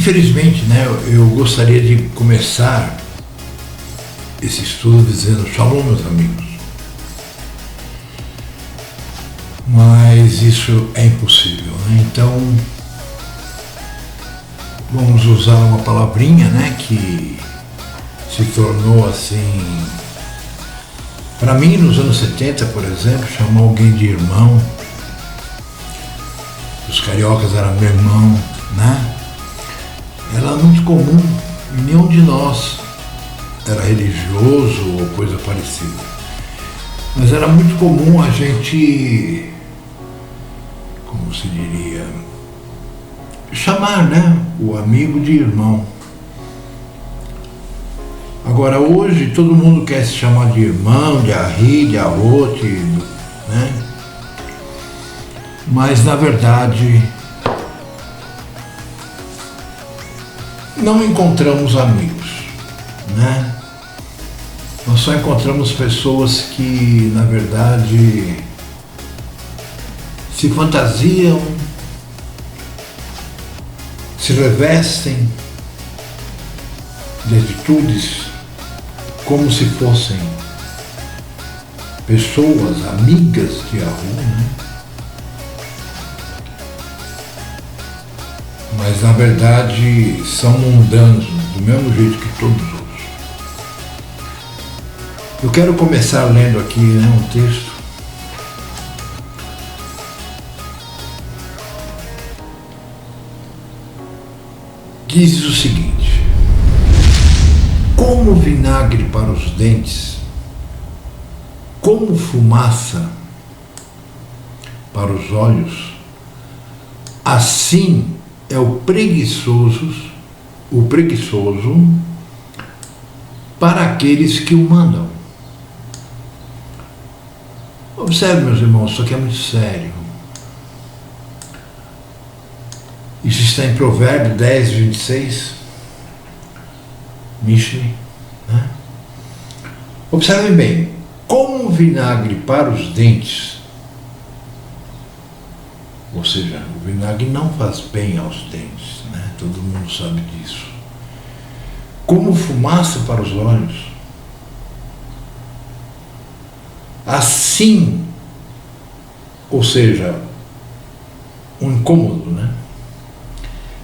Infelizmente, né, eu gostaria de começar esse estudo dizendo Shalom, meus amigos. Mas isso é impossível, né? Então, vamos usar uma palavrinha, né, que se tornou assim, para mim nos anos 70, por exemplo, chamar alguém de irmão, os cariocas eram meu irmão, né? Era muito comum, e nenhum de nós era religioso ou coisa parecida. Mas era muito comum a gente, como se diria, chamar, né, o amigo de irmão. Agora hoje todo mundo quer se chamar de irmão, de arri, de arrote, né? Mas na verdade não encontramos amigos, né? Nós só encontramos pessoas que, na verdade, se fantasiam, se revestem de atitudes como se fossem pessoas amigas de rua, né? Mas na verdade são mundanos, do mesmo jeito que todos os outros. Eu quero começar lendo aqui, né, um texto que diz o seguinte: como vinagre para os dentes, como fumaça para os olhos, assim é o preguiçoso para aqueles que o mandam. Observe, meus irmãos, isso aqui é muito sério. Isso está em Provérbios 10, 26, Mishneh, né? Observem bem, como vinagre para os dentes, ou seja, o vinagre não faz bem aos dentes, né? Todo mundo sabe disso. Como fumaça para os olhos, assim, ou seja, um incômodo, né?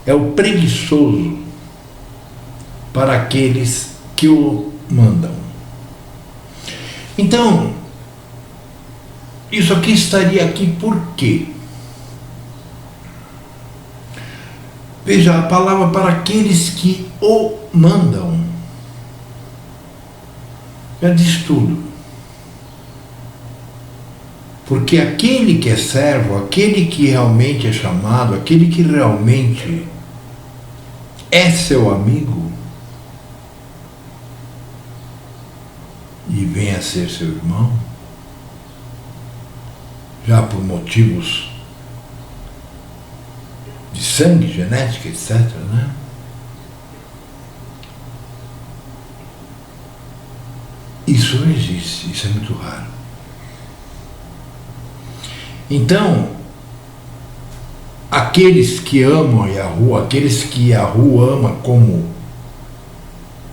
É o preguiçoso para aqueles que o mandam. Então, isso aqui estaria aqui por quê? Veja, a palavra para aqueles que o mandam já diz tudo. Porque aquele que é servo, aquele que realmente é chamado, aquele que realmente é seu amigo e vem a ser seu irmão, já por motivos de sangue, genética, etc., né? Isso não existe, isso é muito raro. Então, aqueles que amam Yahu, aqueles que Yahu ama como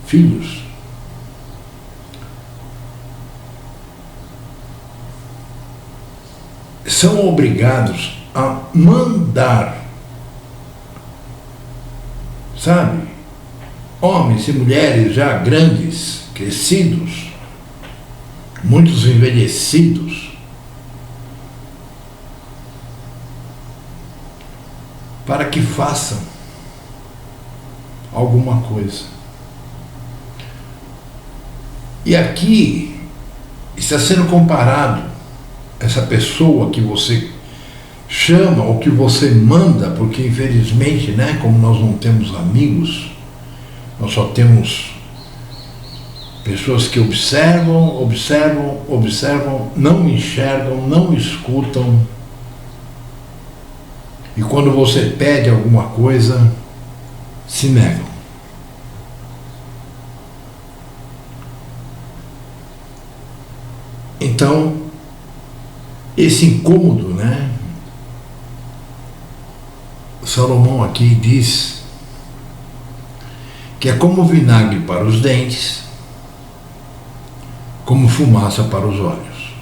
filhos, são obrigados a mandar, sabe, homens e mulheres já grandes, crescidos, muitos envelhecidos, para que façam alguma coisa. E aqui está sendo comparado essa pessoa que você chama ou que você manda, porque infelizmente, né, como nós não temos amigos, nós só temos pessoas que observam, não enxergam, não escutam, e quando você pede alguma coisa, se negam. Então, esse incômodo, Salomão aqui diz que é como vinagre para os dentes, como fumaça para os olhos.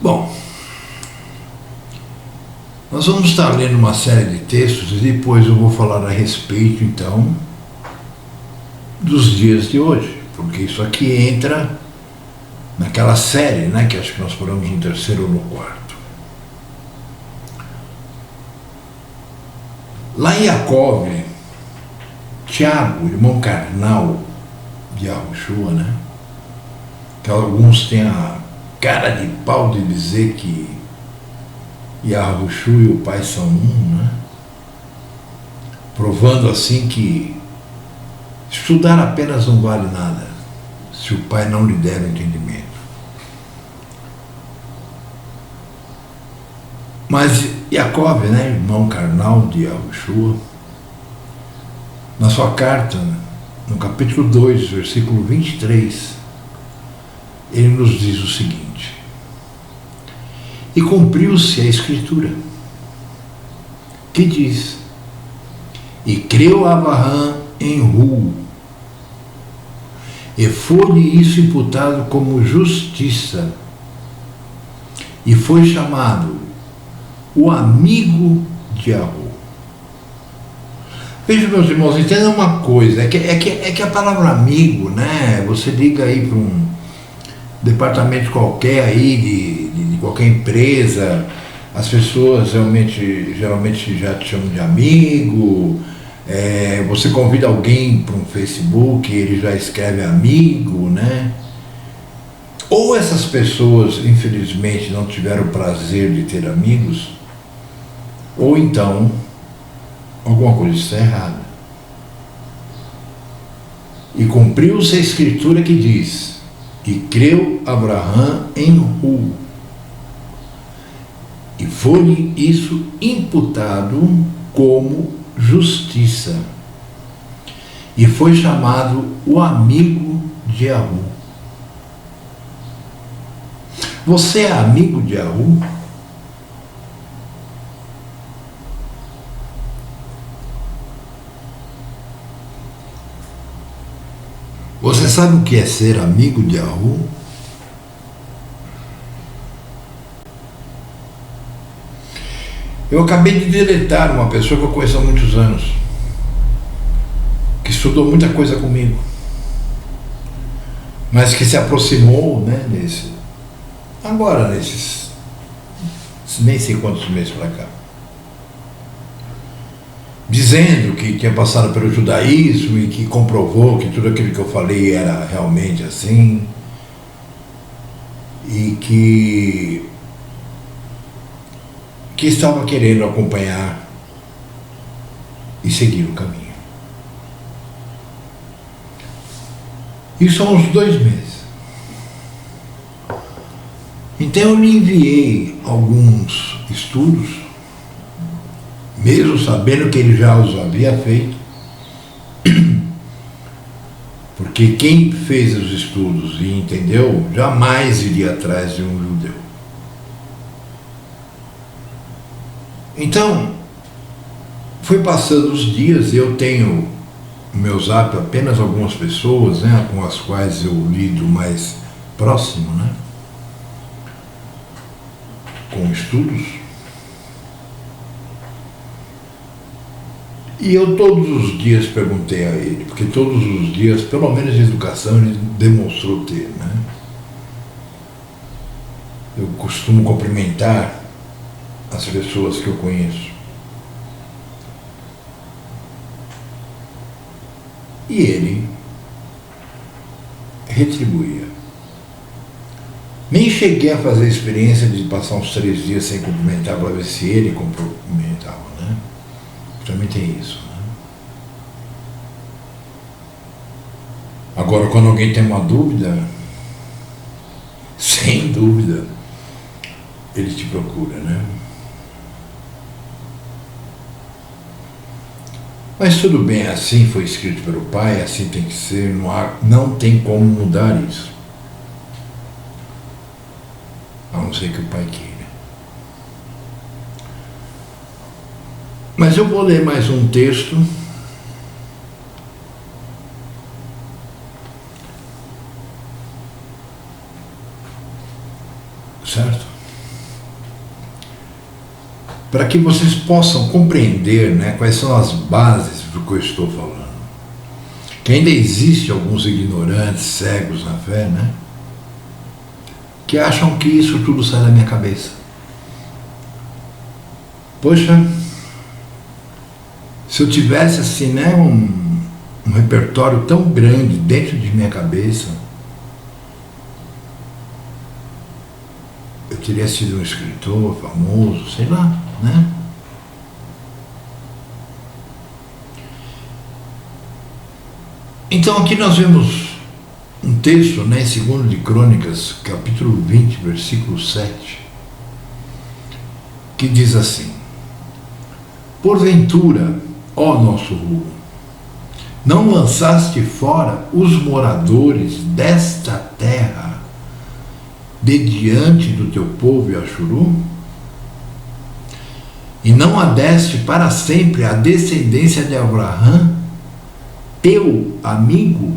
Bom, nós vamos estar lendo uma série de textos e depois eu vou falar a respeito, então, dos dias de hoje, porque isso aqui entra naquela série, né, que acho que nós paramos no terceiro ou no quarto. Lá em Jacó, Tiago, irmão carnal de Yahushua, né, que alguns têm a cara de pau de dizer que Yahushua e o pai são um, né, provando assim que estudar apenas não vale nada se o pai não lhe der o entendimento. Mas Jacó, né, irmão carnal de Yahushua, na sua carta, no capítulo 2, versículo 23, ele nos diz o seguinte: e cumpriu-se a Escritura, que diz, e creu Abraão em Ru, e foi-lhe isso imputado como justiça, e foi chamado o amigo de Yahu. Vejam, meus irmãos, entendam uma coisa, é que a palavra amigo, né, você liga aí para um departamento qualquer aí, de qualquer empresa, as pessoas geralmente já te chamam de amigo, você convida alguém para um Facebook, ele já escreve amigo, né? Ou essas pessoas, infelizmente, não tiveram o prazer de ter amigos, ou então alguma coisa está errada. E cumpriu-se a Escritura que diz, e creu Abraão em Ru, e foi-lhe isso imputado como justiça, e foi chamado o amigo de Yahu. Você é amigo de Yahu? Você sabe o que é ser amigo de Yahu? Eu acabei de deletar uma pessoa que eu conheço há muitos anos, que estudou muita coisa comigo, mas que se aproximou, né, nesses nem sei quantos meses para cá, dizendo que tinha passado pelo judaísmo e que comprovou que tudo aquilo que eu falei era realmente assim, e que estava querendo acompanhar e seguir o caminho. Isso há uns 2 meses. Então eu lhe enviei alguns estudos, mesmo sabendo que ele já os havia feito, porque quem fez os estudos e entendeu, jamais iria atrás de um judeu. Então, foi passando os dias e eu tenho no meu zap apenas algumas pessoas, né, com as quais eu lido mais próximo, né, com estudos. E eu todos os dias perguntei a ele, porque todos os dias, pelo menos de educação, ele demonstrou ter, né. Eu costumo cumprimentar as pessoas que eu conheço. E ele retribuía. Nem cheguei a fazer a experiência de passar uns 3 dias sem cumprimentar para ver se ele cumprimentava, né? Também tem isso, né? Agora, quando alguém tem uma dúvida, sem dúvida, ele te procura, né? Mas tudo bem, assim foi escrito pelo Pai, assim tem que ser, não tem como mudar isso. A não ser que o Pai queira. Mas eu vou ler mais um texto. Certo? Para que vocês possam compreender, né, quais são as bases do que eu estou falando. Que ainda existe alguns ignorantes, cegos na fé, né, que acham que isso tudo sai da minha cabeça. Poxa, se eu tivesse assim, né, um repertório tão grande dentro de minha cabeça, eu teria sido um escritor famoso, sei lá, né? Então aqui nós vemos um texto, né, em 2 de Crônicas, capítulo 20, versículo 7, que diz assim: porventura, ó nosso rumo, não lançaste fora os moradores desta terra de diante do teu povo Yashuru? E não adeste para sempre a descendência de Abraão, teu amigo?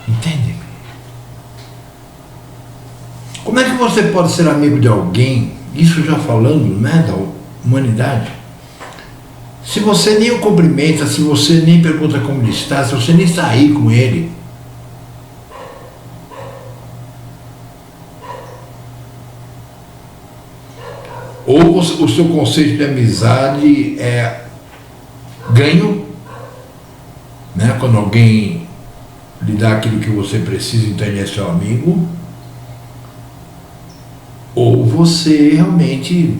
Entende? Como é que você pode ser amigo de alguém, isso já falando, né, da humanidade, se você nem o cumprimenta, se você nem pergunta como ele está, se você nem sair com ele? Ou o seu conceito de amizade é ganho, né? Quando alguém lhe dá aquilo que você precisa, então ele é seu amigo. Ou você realmente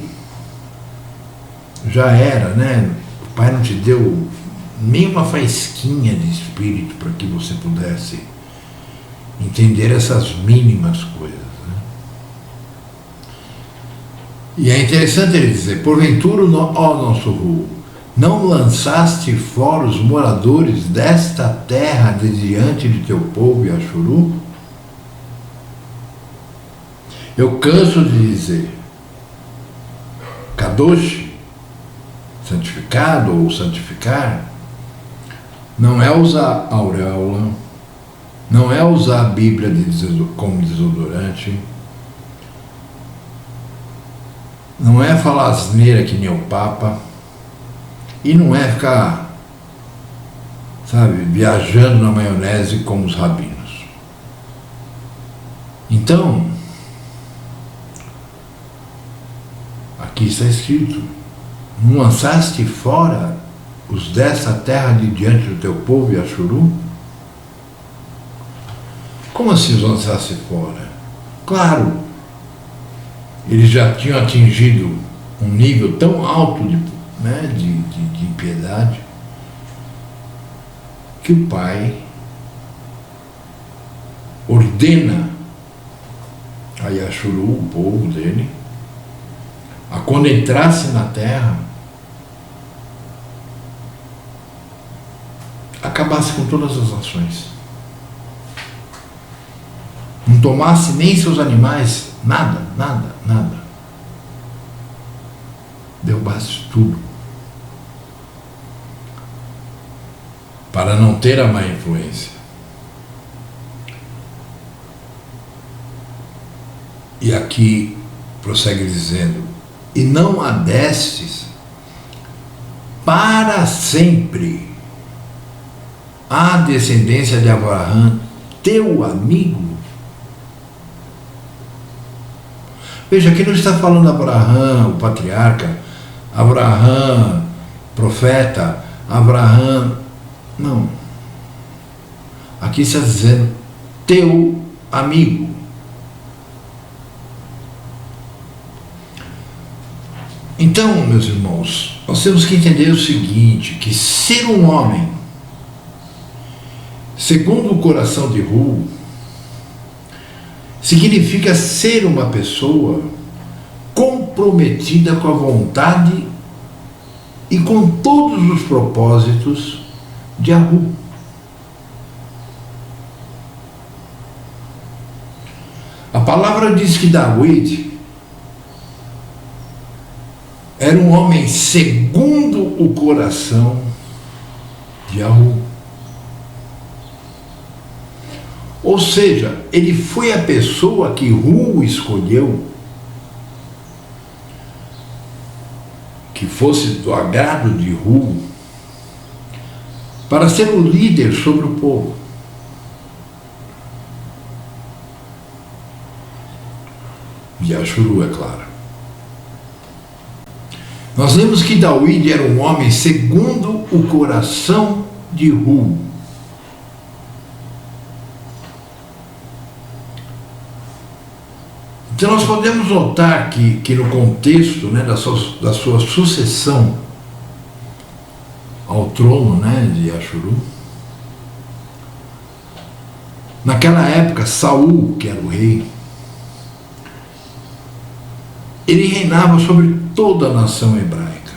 já era, né? O Pai não te deu nem uma faísquinha de espírito para que você pudesse entender essas mínimas coisas. E é interessante ele dizer: porventura, ó nosso rumo, não lançaste fora os moradores desta terra de diante de teu povo Yashuru? Eu canso de dizer, Kadosh, santificado ou santificar, não é usar auréola, não é usar a Bíblia como desodorante, não é falar asneira que nem o Papa, e não é ficar, sabe, viajando na maionese como os rabinos. Então, aqui está escrito: não lançaste fora os dessa terra de diante do teu povo Yashuru? Como assim os lançaste fora? Claro, eles já tinham atingido um nível tão alto de impiedade que o Pai ordena a Yashuru, o povo dele, a quando entrasse na terra, acabasse com todas as nações, não tomasse nem seus animais, nada, derrubasse tudo, para não ter a má influência. E aqui prossegue dizendo: e não adestes para sempre a descendência de Abraão, teu amigo. Veja, aqui não está falando Abraão, o patriarca, Abraão, profeta, Abraão, não. Aqui está dizendo teu amigo. Então, meus irmãos, nós temos que entender o seguinte, que ser um homem segundo o coração de Hu significa ser uma pessoa comprometida com a vontade e com todos os propósitos de Hu. A palavra diz que David era um homem segundo o coração de Yahu. Ou seja, ele foi a pessoa que Hu escolheu, que fosse do agrado de Hu, para ser o líder sobre o povo. De Ashuru, é claro. Nós lemos que David era um homem segundo o coração de Hu. Então nós podemos notar que no contexto, né, da sua sucessão ao trono, né, de Ashuru, naquela época Saul, que era o rei, ele reinava sobre toda a nação hebraica,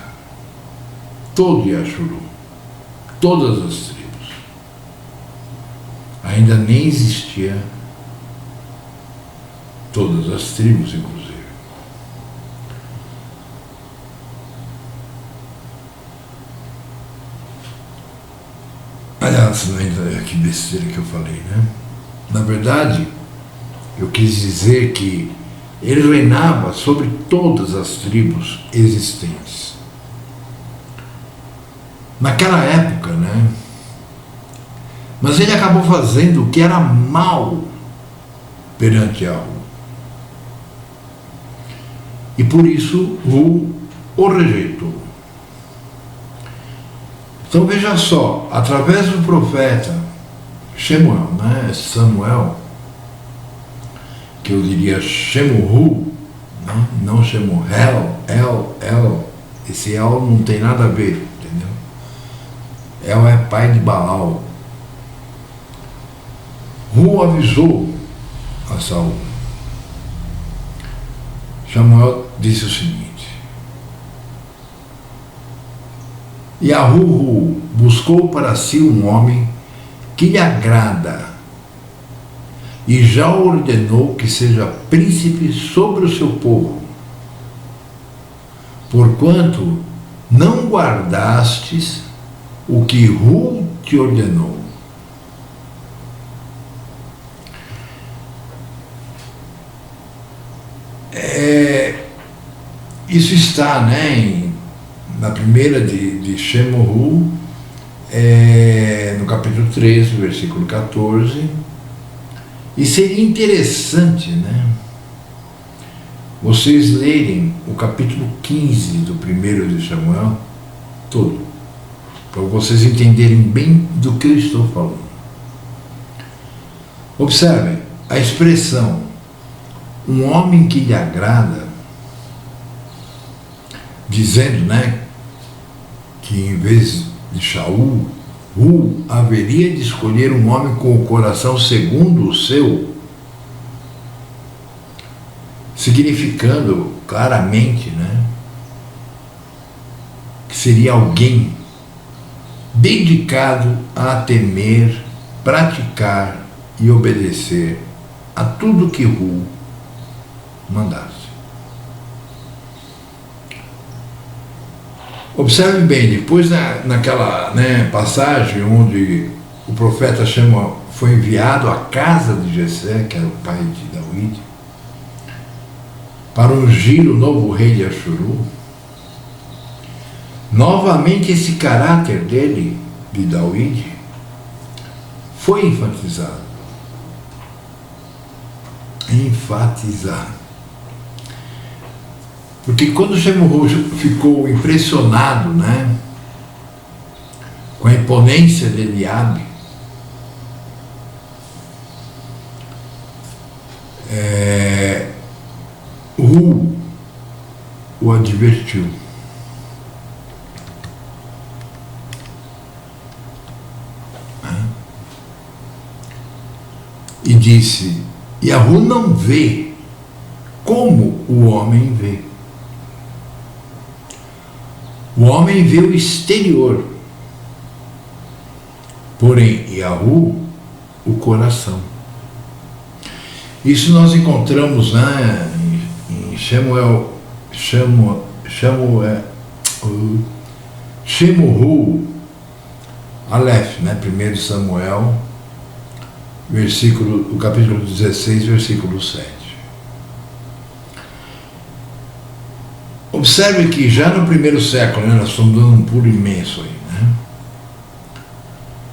todo Ashuru, todas as tribos. Ainda nem existia todas as tribos, inclusive. Aliás, que besteira que eu falei, né? Na verdade, eu quis dizer que ele reinava sobre todas as tribos existentes. Naquela época, né? Mas ele acabou fazendo o que era mal perante Yahu. E por isso o rejeitou. Então veja só, através do profeta Shemuel, né, Samuel, que eu diria Shemuhu, né, não Shemuel, esse El não tem nada a ver, entendeu? El é pai de Baal. Hu avisou a Saul. Samuel disse o seguinte: Yahu buscou para si um homem que lhe agrada e já ordenou que seja príncipe sobre o seu povo, porquanto não guardastes o que Hu te ordenou. Isso está, né, na primeira de Shemuhu, no capítulo 13, versículo 14. E seria interessante, né, vocês lerem o capítulo 15 do primeiro de Samuel todo, para vocês entenderem bem do que eu estou falando. Observem a expressão um homem que lhe agrada, dizendo, né, que em vez de Shaul, Hu haveria de escolher um homem com o coração segundo o seu, significando claramente, né, que seria alguém dedicado a temer, praticar e obedecer a tudo que Hu mandasse. Observe bem, depois naquela, né, passagem onde o profeta foi enviado à casa de Jessé, que era o pai de David, para ungir o novo rei de Ashuru, novamente esse caráter dele, de David, foi enfatizado. Porque quando Shemuhu ficou impressionado, né, com a imponência de Eliabe, Hu o advertiu. E disse: Yahu não vê como o homem vê. O homem vê o exterior, porém Yahu o coração. Isso nós encontramos, né, em Shemuhu Aleph, né? 1 Samuel, o capítulo 16, versículo 7. Observe que já no primeiro século, né, nós estamos dando um pulo imenso aí, né?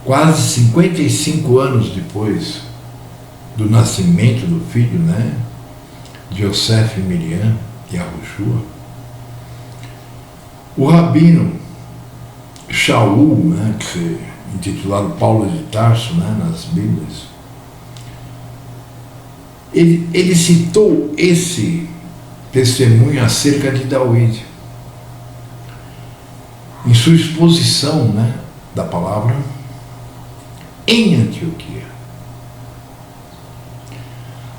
Quase 55 anos depois do nascimento do filho, né, de Yosef e Miriam e Yahushua, o rabino Shaul, né, que é intitulado Paulo de Tarso, né, nas Bíblias, ele citou esse testemunho acerca de David em sua exposição, né, da palavra em Antioquia.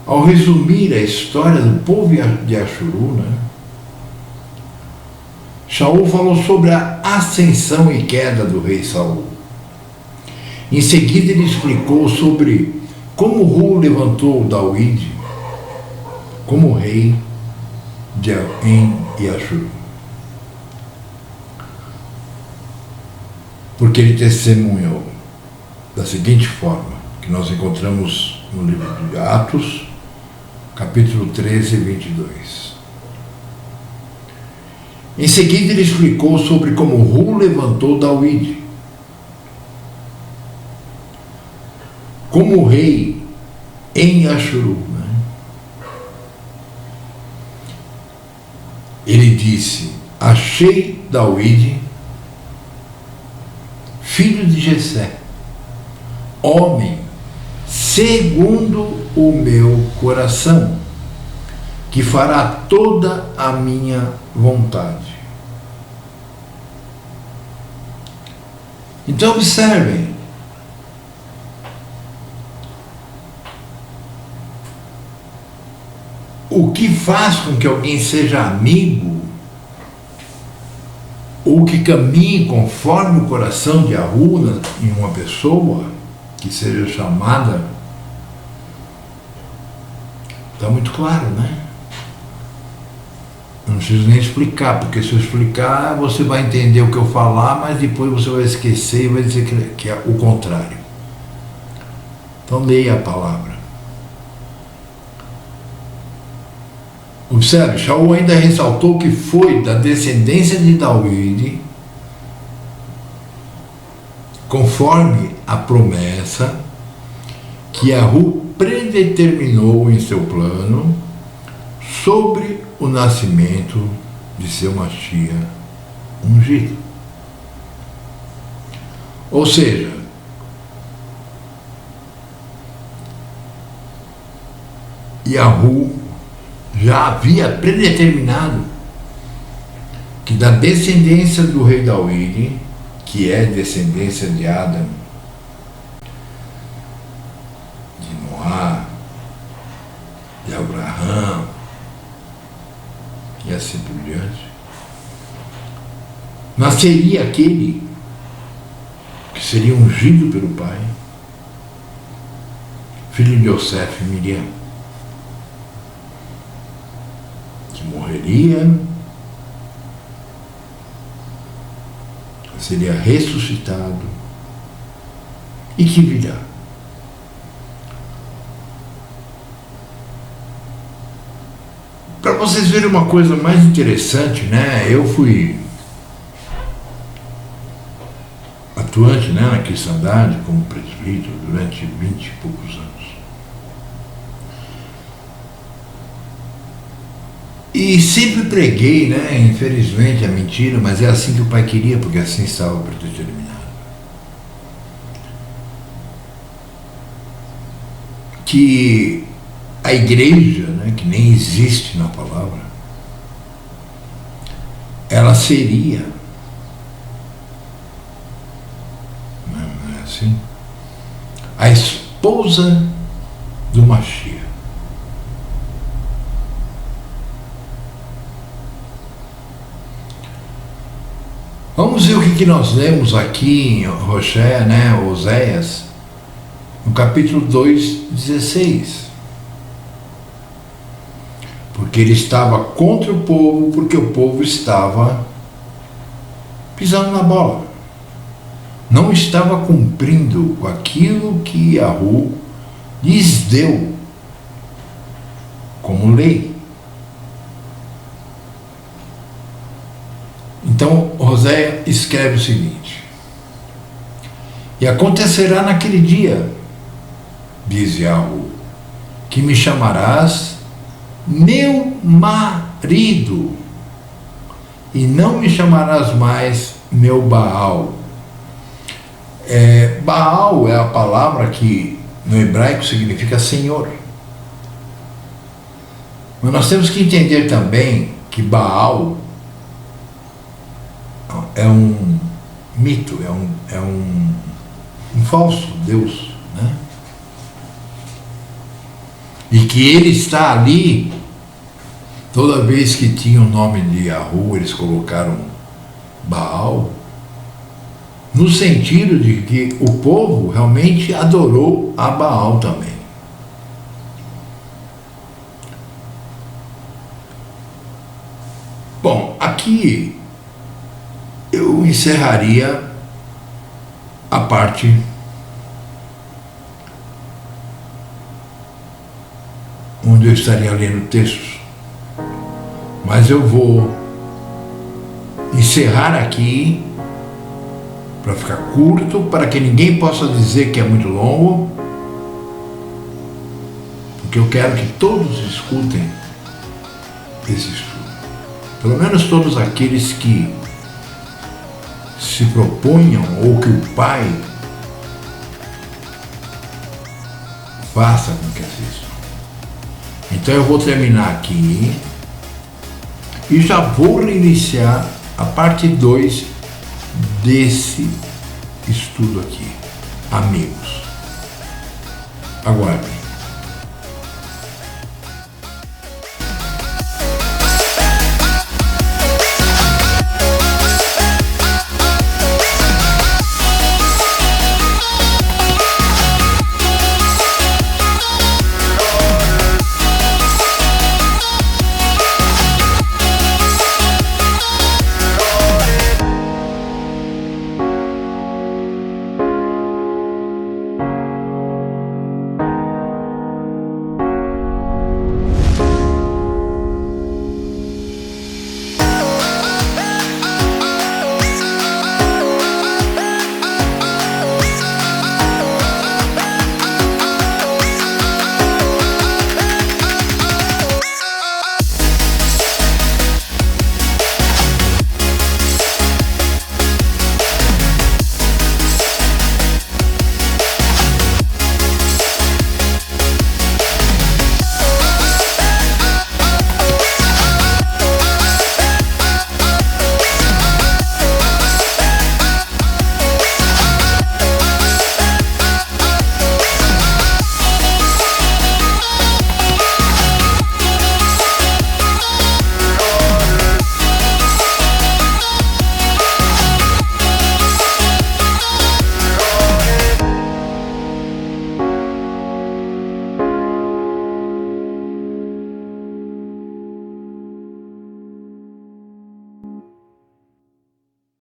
Ao resumir a história do povo de Ashuru, né, Shaul falou sobre a ascensão e queda do rei Saul. Em seguida ele explicou sobre como Hu levantou David como rei em Ashuru. Porque ele testemunhou da seguinte forma, que nós encontramos no livro de Atos, capítulo 13, 22. Em seguida ele explicou sobre como Hu levantou David como rei em Ashuru, né? Ele disse: achei David, filho de Jessé, homem segundo o meu coração, que fará toda a minha vontade. Então observem, o que faz com que alguém seja amigo ou que caminhe conforme o coração de Yahu em uma pessoa que seja chamada, está muito claro, né? Não preciso nem explicar, porque se eu explicar você vai entender o que eu falar, mas depois você vai esquecer e vai dizer que é o contrário. Então leia a palavra. Observe, Shaul ainda ressaltou que foi da descendência de David, conforme a promessa que Yahu predeterminou em seu plano sobre o nascimento de seu Mashiach ungido. Ou seja, Yahu já havia predeterminado que da descendência do rei David, que é descendência de Adão, de Noá, de Abraão e assim por diante, nasceria aquele que seria ungido pelo Pai, filho de Yosef e Miriam, que morreria, seria ressuscitado e que virá. Para vocês verem uma coisa mais interessante, né? Eu fui atuante, né, na cristandade como presbítero durante 20 e poucos anos. E sempre preguei, né, infelizmente é mentira, mas é assim que o Pai queria, porque assim estava predeterminado. Que a igreja, né, que nem existe na palavra, ela seria, não é assim, a esposa do Mashiach. Vamos ver o que nós lemos aqui em Roché, né, Oséias, no capítulo 2, 16. porque ele estava contra o povo, porque o povo estava pisando na bola. Não estava cumprindo com aquilo que Yahweh lhes deu como lei. Então, Oséias escreve o seguinte: e acontecerá naquele dia, diz Yahweh, que me chamarás meu marido, e não me chamarás mais meu Baal. Baal é a palavra que no hebraico significa Senhor. Mas nós temos que entender também que Baal é um mito, é um falso Deus, né? E que ele está ali, toda vez que tinha o nome de Yahweh, eles colocaram Baal, no sentido de que o povo realmente adorou a Baal também. Bom, aqui eu encerraria a parte onde eu estaria lendo textos, mas eu vou encerrar aqui para ficar curto, para que ninguém possa dizer que é muito longo, porque eu quero que todos escutem esse estudo, pelo menos todos aqueles que se proponham ou que o Pai faça com que assistam. Então eu vou terminar aqui e já vou reiniciar a parte 2 desse estudo aqui. Amigos, aguardem.